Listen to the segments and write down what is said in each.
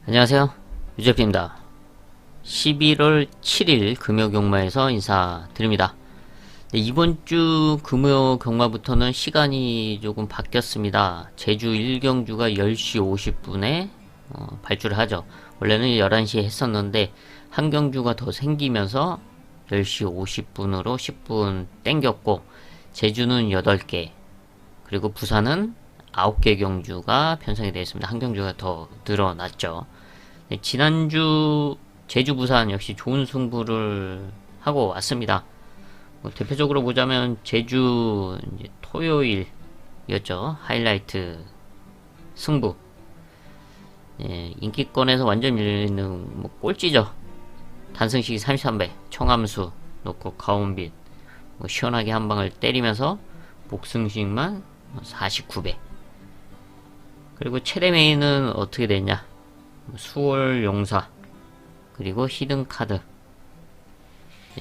안녕하세요. 유재피입니다. 11월 7일 금요경마에서 인사드립니다. 네, 이번 주 금요경마부터는 시간이 조금 바뀌었습니다. 제주 1경주가 10시 50분에 발주를 하죠. 원래는 11시에 했었는데 한 경주가 더 생기면서 10시 50분으로 10분 땡겼고, 제주는 8개, 그리고 부산은 9개 경주가 편성이 되어 있습니다. 한 경주가 더 늘어났죠. 네, 지난주 제주 부산 역시 좋은 승부를 하고 왔습니다. 대표적으로 보자면 제주 이제 토요일이었죠. 하이라이트 승부. 예, 인기권에서 완전 밀리는 꼴찌죠. 단승식이 33배, 청암수 놓고 가온빛 시원하게 한 방을 때리면서 복승식만 49배. 그리고 최대 메인은 어떻게 됐냐? 수월 용사, 그리고 히든카드,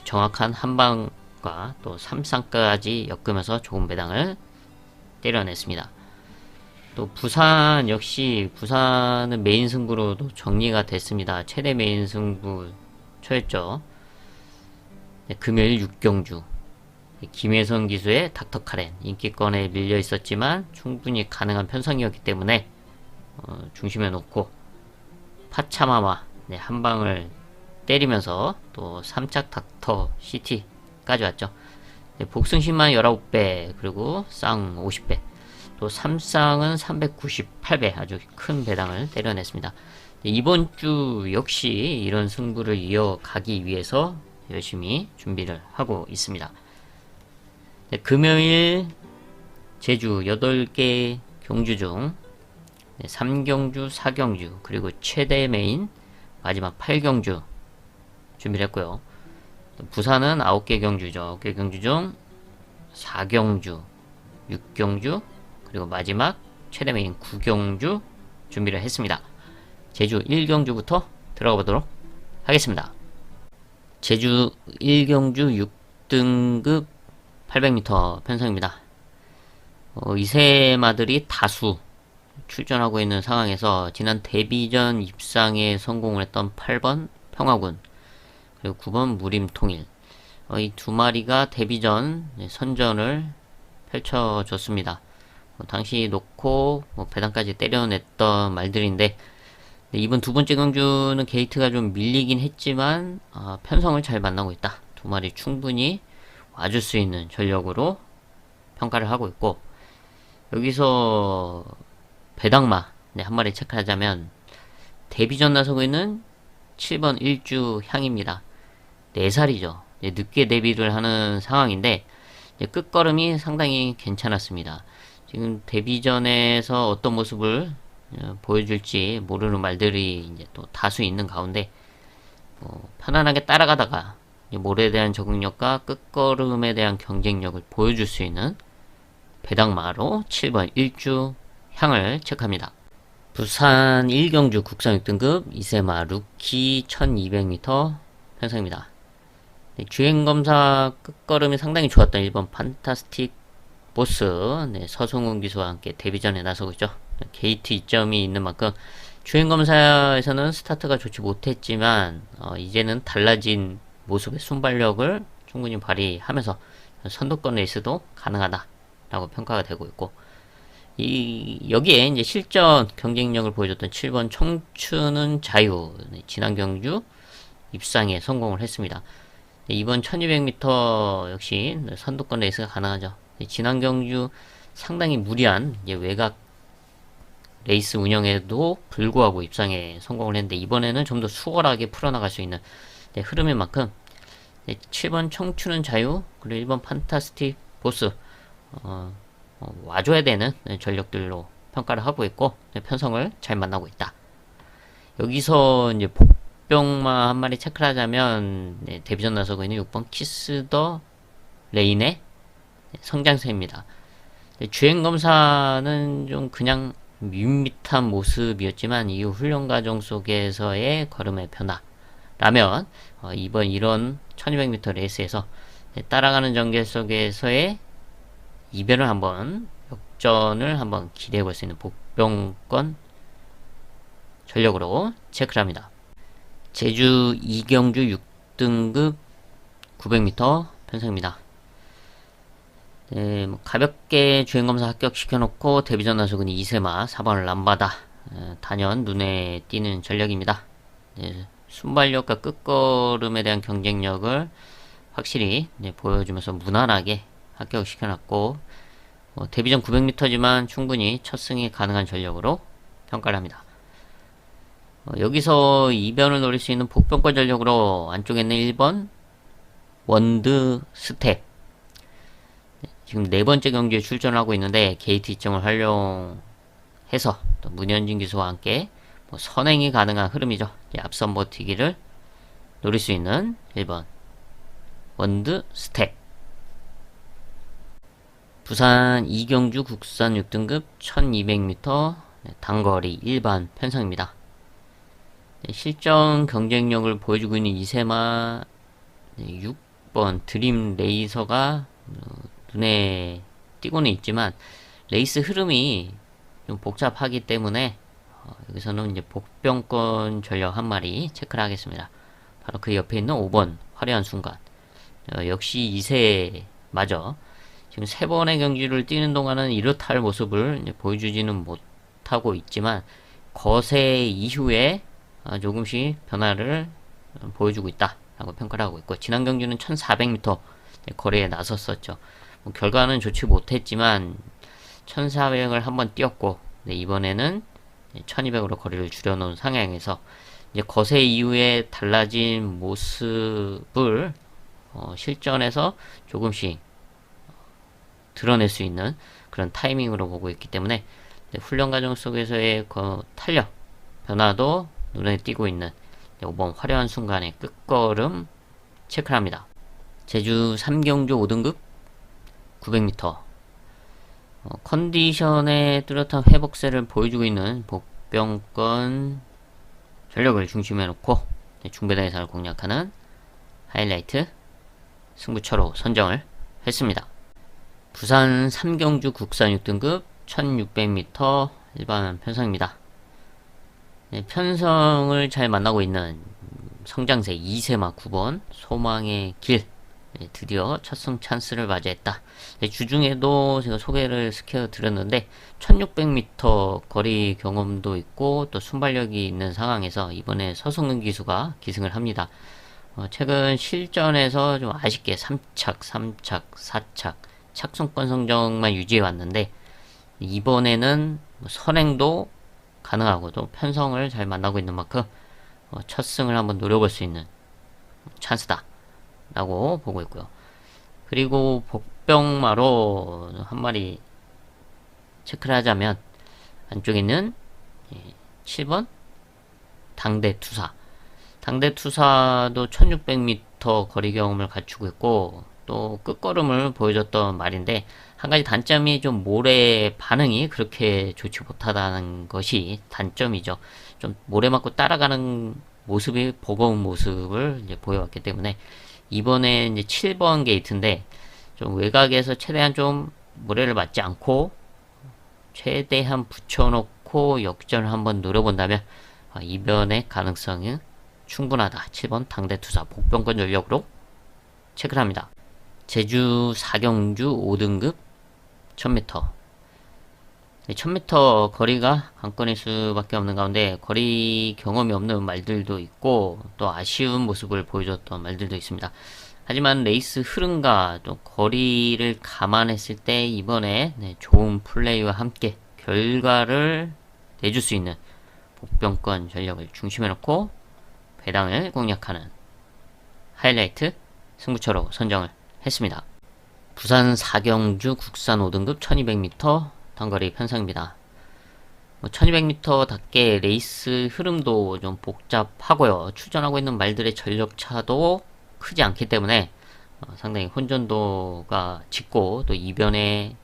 정확한 한방과 또 3쌍까지 엮으면서 좋은 배당을 때려냈습니다. 또 부산 역시, 부산은 메인 승부로도 정리가 됐습니다. 최대 메인 승부 초였죠. 네, 금요일 6경주 김혜선 기수의 닥터카렌, 인기권에 밀려 있었지만 충분히 가능한 편성이었기 때문에 중심에 놓고 파차마마, 네, 한 방을 때리면서 또 3짝 닥터 시티까지 왔죠. 네, 복승신만 19배, 그리고 쌍 50배, 또 3쌍은 398배, 아주 큰 배당을 때려냈습니다. 네, 이번 주 역시 이런 승부를 이어가기 위해서 열심히 준비를 하고 있습니다. 네, 금요일 제주 8개 경주 중 3경주, 4경주, 그리고 최대 메인 마지막 8경주 준비를 했고요. 부산은 9개 경주죠. 9개 경주 중 4경주, 6경주, 그리고 마지막 최대 메인 9경주 준비를 했습니다. 제주 1경주부터 들어가 보도록 하겠습니다. 제주 1경주 6등급 800m 편성입니다. 이세마들이 다수 출전하고 있는 상황에서 지난 데뷔전 입상에 성공을 했던 8번 평화군, 그리고 9번 무림통일, 이 두 마리가 데뷔전 선전을 펼쳐줬습니다. 당시 놓고 배당까지 때려냈던 말들인데, 이번 두 번째 경주는 게이트가 좀 밀리긴 했지만 편성을 잘 만나고 있다. 두 마리 충분히 와줄 수 있는 전력으로 평가를 하고 있고, 여기서 배당마, 네, 한 마리 체크하자면 데뷔전 나서고 있는 7번 일주향입니다. 4살이죠. 네, 늦게 데뷔를 하는 상황인데 끝걸음이 상당히 괜찮았습니다. 지금 데뷔전에서 어떤 모습을 보여줄지 모르는 말들이 이제 또 다수 있는 가운데 편안하게 따라가다가 몰에 대한 적응력과 끝걸음에 대한 경쟁력을 보여줄 수 있는 배당마로 7번 일주향을 체크합니다. 부산 1경주 국산 6등급 이세마 루키 1200m 편성입니다. 네, 주행검사 끝걸음이 상당히 좋았던 1번 판타스틱 보스, 네, 서승훈 기수와 함께 데뷔전에 나서고 있죠. 게이트 이점이 있는 만큼 주행검사에서는 스타트가 좋지 못했지만 이제는 달라진 모습의 순발력을 충분히 발휘하면서 선두권 레이스도 가능하다라고 평가가 되고 있고, 여기에 이제 실전 경쟁력을 보여줬던 7번 청춘은 자유, 네, 지난 경주 입상에 성공을 했습니다. 네, 이번 1200m 역시 선두권 레이스가 가능하죠. 네, 지난 경주 상당히 무리한 외곽 레이스 운영에도 불구하고 입상에 성공을 했는데, 이번에는 좀 더 수월하게 풀어나갈 수 있는 흐름인 만큼 7번 청춘은 자유, 그리고 1번 판타스틱 보스 와줘야 되는 전력들로 평가를 하고 있고, 편성을 잘 만나고 있다. 여기서 이제 복병마 한 마리 체크를 하자면 데뷔전 나서고 있는 6번 키스 더 레인의 성장세입니다. 주행검사는 좀 그냥 밋밋한 모습이었지만 이후 훈련 과정 속에서의 걸음의 변화라면 이번 이런 1200m 레이스에서 따라가는 전개 속에서의 이변을 한번, 역전을 한번 기대해 볼 수 있는 복병권 전력으로 체크를 합니다. 제주 이경주 6등급 900m 편성입니다. 네, 가볍게 주행검사 합격시켜놓고 데뷔전 나속은 이세마 4번을 남바다 단연 눈에 띄는 전력입니다. 네, 순발력과 끝걸음에 대한 경쟁력을 확실히 보여주면서 무난하게 합격시켜놨고 데뷔전 900m지만 충분히 첫 승이 가능한 전력으로 평가를 합니다. 여기서 이변을 노릴 수 있는 복병권 전력으로 안쪽에 있는 1번 원드 스텝 지금 네 번째 경기에 출전을 하고 있는데 게이트 이점을 활용해서 또 문현진 기수와 함께 선행이 가능한 흐름이죠. 앞선 버티기를 노릴 수 있는 1번 원드 스텝. 부산 이경주 국산 6등급 1200m 단거리 일반 편성입니다. 실전 경쟁력을 보여주고 있는 이세마 6번 드림 레이서가 눈에 띄고는 있지만 레이스 흐름이 좀 복잡하기 때문에 여기서는 이제 복병권 전력 한 마리 체크를 하겠습니다. 바로 그 옆에 있는 5번 화려한 순간. 역시 이세마저 지금 세 번의 경기를 뛰는 동안은 이렇다 할 모습을 보여주지는 못하고 있지만 거세 이후에 조금씩 변화를 보여주고 있다라고 평가를 하고 있고 지난 경기는 1400m 거리에 나섰었죠. 결과는 좋지 못했지만 1400을 한번 뛰었고 이번에는 1200으로 거리를 줄여놓은 상황에서 이제 거세 이후에 달라진 모습을 실전에서 조금씩 드러낼 수 있는 그런 타이밍으로 보고 있기 때문에 훈련 과정 속에서의 탄력 변화도 눈에 띄고 있는 5번 화려한 순간의 끝걸음 체크를 합니다. 제주 3경주 5등급 900m 컨디션의 뚜렷한 회복세를 보여주고 있는 복병권 전력을 중심에 놓고 중배당 예상을 공략하는 하이라이트 승부처로 선정을 했습니다. 부산 3경주 국산 6등급 1600m 일반 편성입니다. 편성을 잘 만나고 있는 성장세 이세마 9번 소망의 길 드디어 첫승 찬스를 맞이했다. 주중에도 제가 소개를 시켜드렸는데 1600m 거리 경험도 있고 또 순발력이 있는 상황에서 이번에 서승은 기수가 기승을 합니다. 최근 실전에서 좀 아쉽게 3착, 4착 착순권 성적만 유지해 왔는데 이번에는 선행도 가능하고 또 편성을 잘 만나고 있는 만큼 첫 승을 한번 노려볼 수 있는 찬스다 라고 보고 있고요. 그리고 복병마로 한 마리 체크를 하자면 안쪽에 있는 7번 당대투사 당대투사도 1600m 거리 경험을 갖추고 있고 또 끝걸음을 보여줬던 말인데 한 가지 단점이 좀 모래 반응이 그렇게 좋지 못하다는 것이 단점이죠. 좀 모래 맞고 따라가는 모습이 버거운 모습을 이제 보여왔기 때문에 이번에 이제 7번 게이트인데 좀 외곽에서 최대한 좀 모래를 맞지 않고 최대한 붙여놓고 역전을 한번 노려본다면 이변의 가능성이 충분하다. 7번 당대투사 복병권 전력으로 체크를 합니다. 제주 4경주 5등급 1000m 1000m 거리가 관건일 수밖에 없는 가운데 거리 경험이 없는 말들도 있고 또 아쉬운 모습을 보여줬던 말들도 있습니다. 하지만 레이스 흐름과 또 거리를 감안했을 때 이번에 좋은 플레이와 함께 결과를 내줄 수 있는 복병권 전력을 중심에 놓고 배당을 공략하는 하이라이트 승부처로 선정을 했습니다. 부산 4경주 국산 5등급 1200m 단거리 편성입니다. 1200m답게 레이스 흐름도 좀 복잡하고요. 출전하고 있는 말들의 전력차도 크지 않기 때문에 상당히 혼전도가 짙고 또 이변의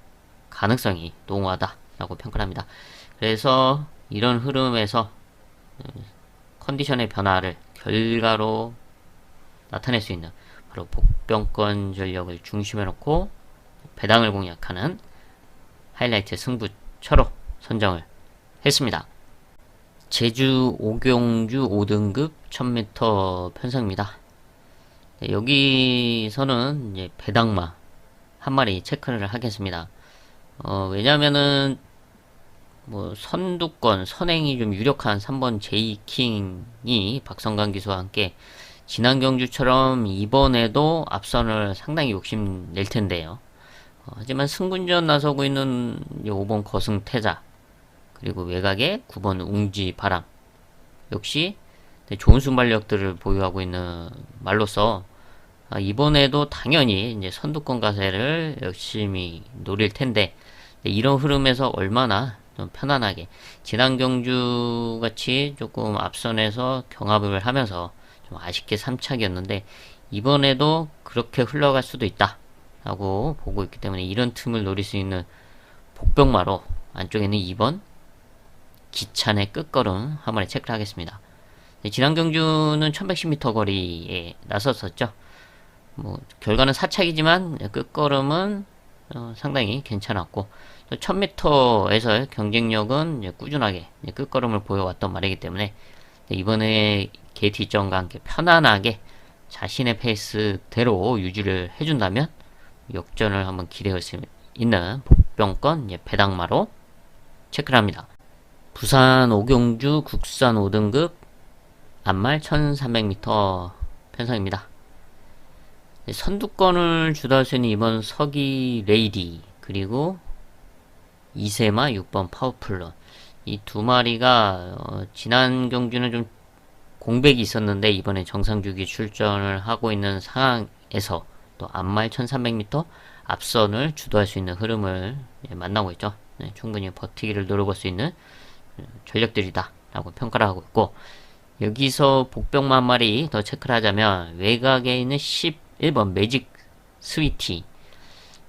가능성이 농후하다라고 평가를 합니다. 그래서 이런 흐름에서 컨디션의 변화를 결과로 나타낼 수 있는 바로 복병권 전력을 중심에 놓고 배당을 공략하는 하이라이트 승부처로 선정을 했습니다. 제주 오경주 5등급 1000m 편성입니다. 네, 여기서는 이제 배당마 한 마리 체크를 하겠습니다. 왜냐면은 뭐 선두권 선행이 좀 유력한 3번 제이킹이 박성관 기수와 함께 지난 경주처럼 이번에도 앞선을 상당히 욕심낼 텐데요. 하지만 승군전 나서고 있는 5번 거승태자, 그리고 외곽에 9번 웅지바람 역시 좋은 순발력들을 보유하고 있는 말로서 이번에도 당연히 이제 선두권 가세를 열심히 노릴 텐데, 이런 흐름에서 얼마나 좀 편안하게 지난 경주 같이 조금 앞선에서 경합을 하면서 좀 아쉽게 3착이었는데 이번에도 그렇게 흘러갈 수도 있다 라고 보고 있기 때문에, 이런 틈을 노릴 수 있는 복병마로 안쪽에는 2번 기찬의 끝걸음 한 마리 체크를 하겠습니다. 지난 경주는 1110m 거리에 나섰었죠. 뭐 결과는 4착이지만 끝걸음은 상당히 괜찮았고, 또 1000m에서의 경쟁력은 꾸준하게 끝걸음을 보여왔던 말이기 때문에 이번에 게이트 정과 함께 편안하게 자신의 페이스대로 유지를 해준다면 역전을 한번 기대할 수 있는 복병권 배당마로 체크를 합니다. 부산 오경주 국산 5등급 앞말 1300m 편성입니다. 선두권을 주도할 수 있는 이번 서기 레이디, 그리고 이세마 6번 파워플런, 이 두 마리가 지난 경주는 좀 공백이 있었는데 이번에 정상주기 출전을 하고 있는 상황에서 또 앞말 1300m 앞선을 주도할 수 있는 흐름을 만나고 있죠. 충분히 버티기를 노려볼 수 있는 전력들이다 라고 평가를 하고 있고, 여기서 복병마 한 마리 더 체크를 하자면 외곽에 있는 11번 매직 스위티,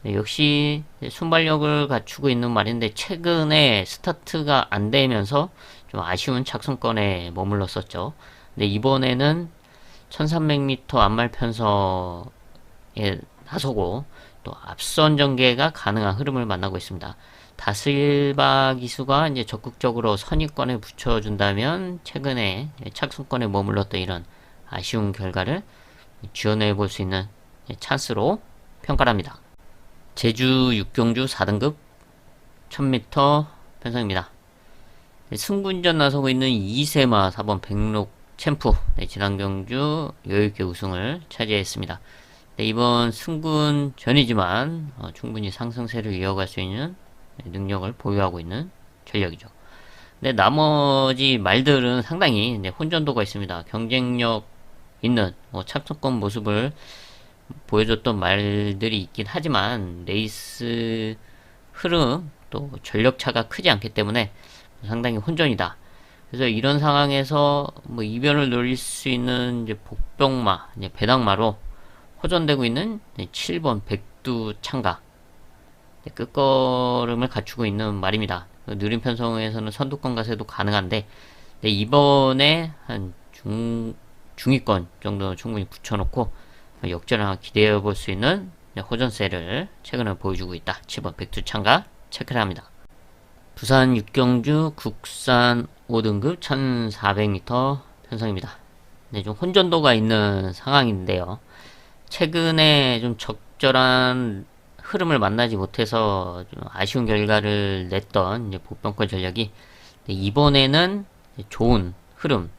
역시 순발력을 갖추고 있는 말인데 최근에 스타트가 안 되면서 좀 아쉬운 착승권에 머물렀었죠. 근데 이번에는 1300m 앞말 편성에 나서고 또 앞선 전개가 가능한 흐름을 만나고 있습니다. 다스일바 기수가 이제 적극적으로 선입권에 붙여준다면 최근에 착승권에 머물렀던 이런 아쉬운 결과를 지원해 볼 수 있는 찬스로 평가를 합니다. 제주 육경주 4등급 1000m 편성입니다. 승군전 나서고 있는 이세마 4번 백록 챔프, 지난 경주 여유있게 우승을 차지했습니다. 이번 승군전이지만 충분히 상승세를 이어갈 수 있는 능력을 보유하고 있는 전력이죠. 근데 나머지 말들은 상당히 혼전도가 있습니다. 경쟁력 있는 착승권 모습을 보여줬던 말들이 있긴 하지만 레이스 흐름 또 전력차가 크지 않기 때문에 상당히 혼전이다. 그래서 이런 상황에서 뭐 이변을 노릴 수 있는 이제 복병마, 배당마로 호전되고 있는 7번 백두창가, 끝걸음을 갖추고 있는 말입니다. 느린 편성에서는 선두권 가세도 가능한데 이번에 한 중위권 정도 충분히 붙여놓고 역전을 하나 기대해 볼 수 있는 호전세를 최근에 보여주고 있다. 7번 백두창가 체크를 합니다. 부산 육경주 국산 5등급 1400m 편성입니다. 좀 혼전도가 있는 상황인데요. 최근에 좀 적절한 흐름을 만나지 못해서 좀 아쉬운 결과를 냈던 복병권 전력이 이번에는 좋은 흐름,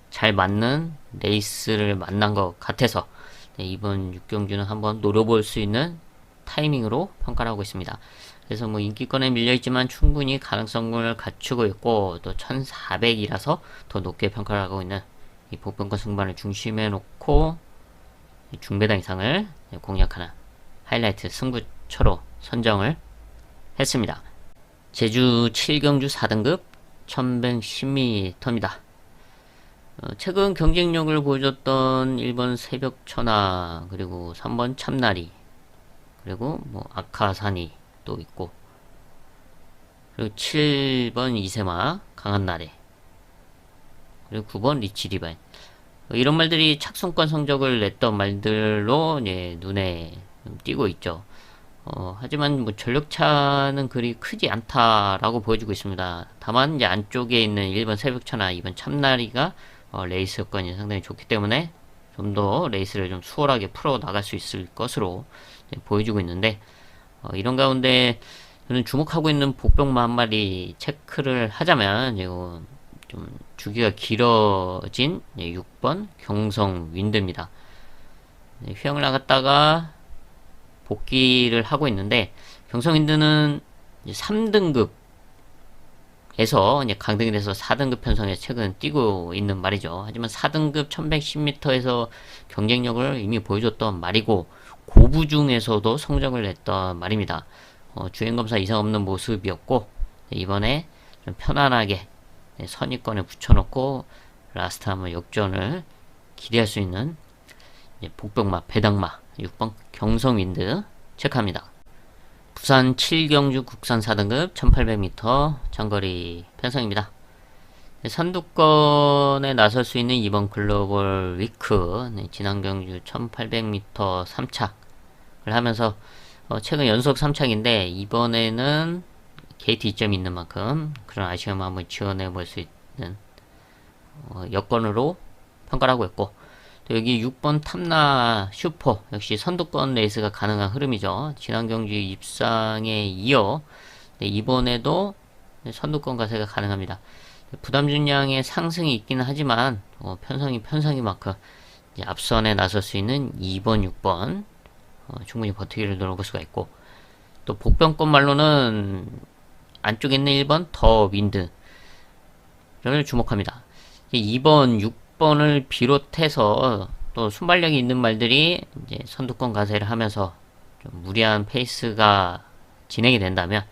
잘 맞는 레이스를 만난 것 같아서 이번 육경주는 한번 노려볼 수 있는 타이밍으로 평가를 하고 있습니다. 그래서 뭐 인기권에 밀려있지만 충분히 가능성을 갖추고 있고 또 1400이라서 더 높게 평가를 하고 있는 이 복병권 승반을 중심에 놓고 중배당 이상을 공략하는 하이라이트 승부처로 선정을 했습니다. 제주 7경주 4등급 1110m입니다. 최근 경쟁력을 보여줬던 1번 새벽천하, 그리고 3번 참나리, 그리고 뭐 아카산이 또 있고, 그리고 7번 이세마 강한나래, 그리고 9번 리치리바인, 이런 말들이 착승권 성적을 냈던 말들로 눈에 띄고 있죠. 하지만 뭐 전력차는 그리 크지 않다라고 보여주고 있습니다. 다만 이제 안쪽에 있는 1번 새벽차나 2번 참나리가 레이스 여건이 상당히 좋기 때문에 좀 더 레이스를 좀 수월하게 풀어 나갈 수 있을 것으로 보여주고 있는데, 이런 가운데 저는 주목하고 있는 복병마 한 마리 체크를 하자면 이거 좀 주기가 길어진 6번 경성 윈드입니다. 휘황을 나갔다가 복귀를 하고 있는데, 경성 윈드는 3등급에서 이제 강등이 돼서 4등급 편성에 최근 뛰고 있는 말이죠. 하지만 4등급 1110m에서 경쟁력을 이미 보여줬던 말이고, 고부 중에서도 성적을 냈던 말입니다. 주행검사 이상 없는 모습이었고, 이번에 좀 편안하게 선입권에 붙여놓고 라스트 한번 역전을 기대할 수 있는 복병마, 배당마 6번 경성윈드 체크합니다. 부산 7경주 국산 4등급 1800m 장거리 편성입니다. 선두권에 나설 수 있는 이번 글로벌 위크, 지난 경주 1800m 3착을 하면서 최근 연속 3착인데 이번에는 게이트 이점이 있는 만큼 그런 아쉬움을 한번 지원해 볼 수 있는 여건으로 평가를 하고 있고, 또 여기 6번 탐나 슈퍼 역시 선두권 레이스가 가능한 흐름이죠. 지난 경주 입상에 이어 이번에도 선두권 가세가 가능합니다. 부담 중량의 상승이 있기는 하지만 편성이 편성인 만큼 이제 앞선에 나설 수 있는 2번, 6번 충분히 버티기를 노려볼 수가 있고, 또 복병권 말로는 안쪽에 있는 1번 더 윈드를 주목합니다. 2번, 6번을 비롯해서 또 순발력이 있는 말들이 이제 선두권 가세를 하면서 좀 무리한 페이스가 진행이 된다면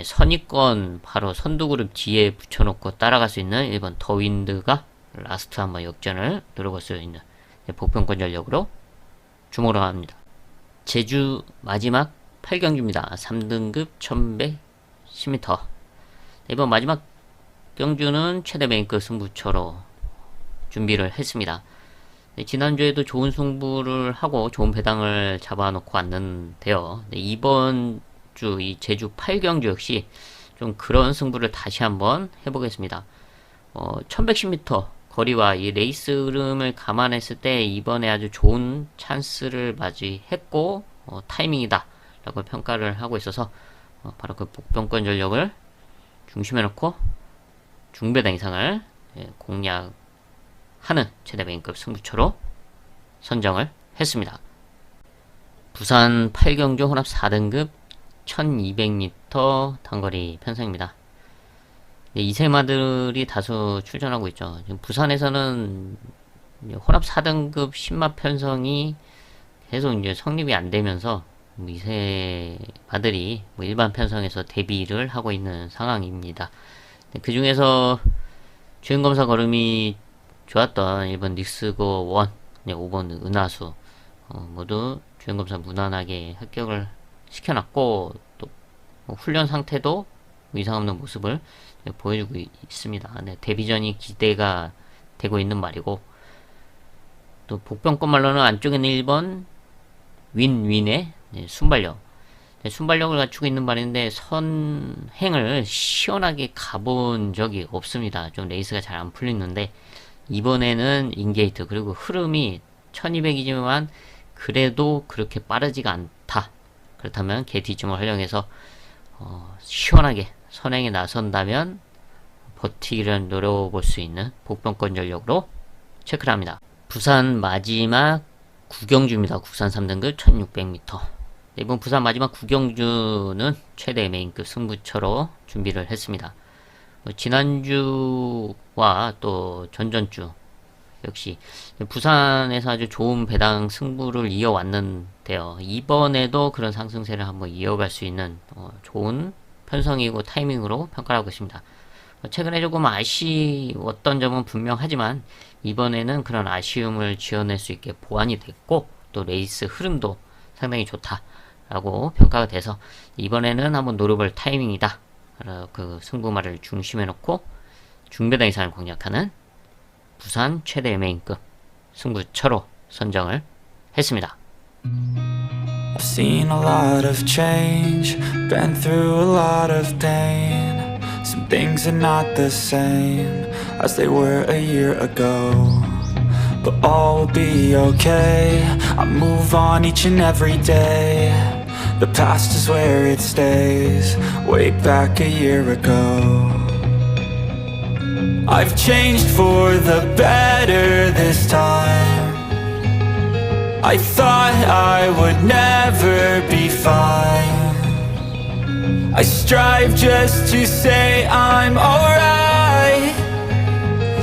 선입권 바로 선두그룹 뒤에 붙여놓고 따라갈 수 있는 1번 더 윈드가 라스트 한번 역전을 노려볼 수 있는 복병권 전력으로 주목을 합니다. 제주 마지막 8경주입니다. 3등급 1110m. 이번 마지막 경주는 최대 메인급 승부처로 준비를 했습니다. 지난주에도 좋은 승부를 하고 좋은 배당을 잡아놓고 왔는데요. 이번 주 이 제주 8경주 역시 좀 그런 승부를 다시 한번 해보겠습니다. 1110m 거리와 이 레이스 흐름을 감안했을 때 이번에 아주 좋은 찬스를 맞이했고 타이밍이다 라고 평가를 하고 있어서 바로 그 복병권 전력을 중심에 놓고 중배당 이상을 공략하는 최대 메인급 승부처로 선정을 했습니다. 부산 8경주 혼합 4등급 1200m 단거리 편성입니다. 이세마들이 다수 출전하고 있죠. 지금 부산에서는 혼합 4등급 10마 편성이 계속 이제 성립이 안 되면서 이세마들이 일반 편성에서 데뷔를 하고 있는 상황입니다. 그 중에서 주행검사 걸음이 좋았던 1번 닉스고 1, 5번 은하수 모두 주행검사 무난하게 합격을 시켜놨고, 또 훈련 상태도 이상 없는 모습을 보여주고 있습니다. 데뷔전이 기대가 되고 있는 말이고, 또 복병권 말로는 안쪽에는 1번 윈윈의 순발력, 순발력을 갖추고 있는 말인데 선행을 시원하게 가본 적이 없습니다. 좀 레이스가 잘 안 풀리는데 이번에는 인게이트 그리고 흐름이 1200이지만 그래도 그렇게 빠르지가 않다. 그렇다면 게이트 이점을 활용해서 시원하게 선행에 나선다면 버티기를 노려볼 수 있는 복병권 전력으로 체크를 합니다. 부산 마지막 9경주입니다. 국산 3등급 1600m. 이번 부산 마지막 9경주는 최대 메인급 승부처로 준비를 했습니다. 지난주와 또 전전주 역시 부산에서 아주 좋은 배당 승부를 이어왔는데요. 이번에도 그런 상승세를 한번 이어갈 수 있는 좋은 편성이고 타이밍으로 평가를 하고 있습니다. 최근에 조금 아쉬웠던 점은 분명하지만 이번에는 그런 아쉬움을 지어낼 수 있게 보완이 됐고, 또 레이스 흐름도 상당히 좋다라고 평가가 돼서 이번에는 한번 노려볼 타이밍이다. 그 승부말을 중심에 놓고 중배당 이상을 공략하는 부산 최대 메인급 승부처로 선정을 했습니다. I've seen a lot of change, been through a lot of pain. Some things are not the same as they were a year ago, but all will be okay. I move on each and every day. The past is where it stays, way back a year ago. I've changed for the better this time. I thought I would never be fine. I strive just to say I'm alright,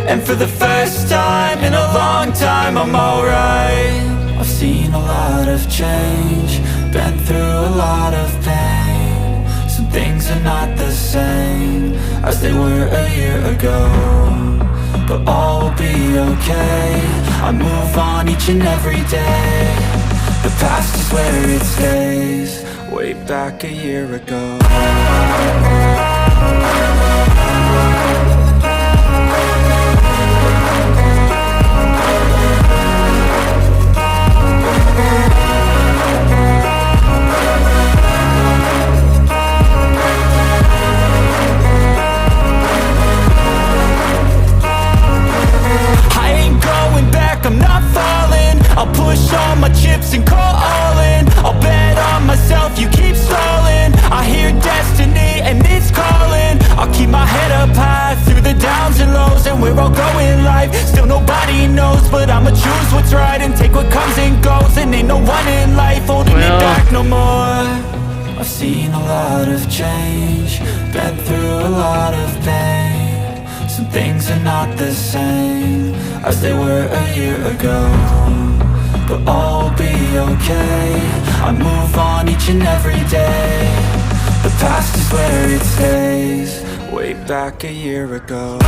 and for the first time in a long time I'm alright. I've seen a lot of change, been through a lot of pain. Some things are not the same as they were a year ago, but all will be okay. I move on each and every day. The past is where it stays, way back a year ago. I'm not falling, I'll push all my chips and call all in. I'll bet on myself, you keep stalling. I hear destiny and it's calling. I'll keep my head up high through the downs and lows, and where I'll go in life, still nobody knows. But I'ma choose what's right and take what comes and goes, and ain't no one in life holding me back no more. I've seen a lot of change, been through a lot of pain. Some things are not the same as they were a year ago, but all will be okay. I move on each and every day. The past is where it stays, way back a year ago.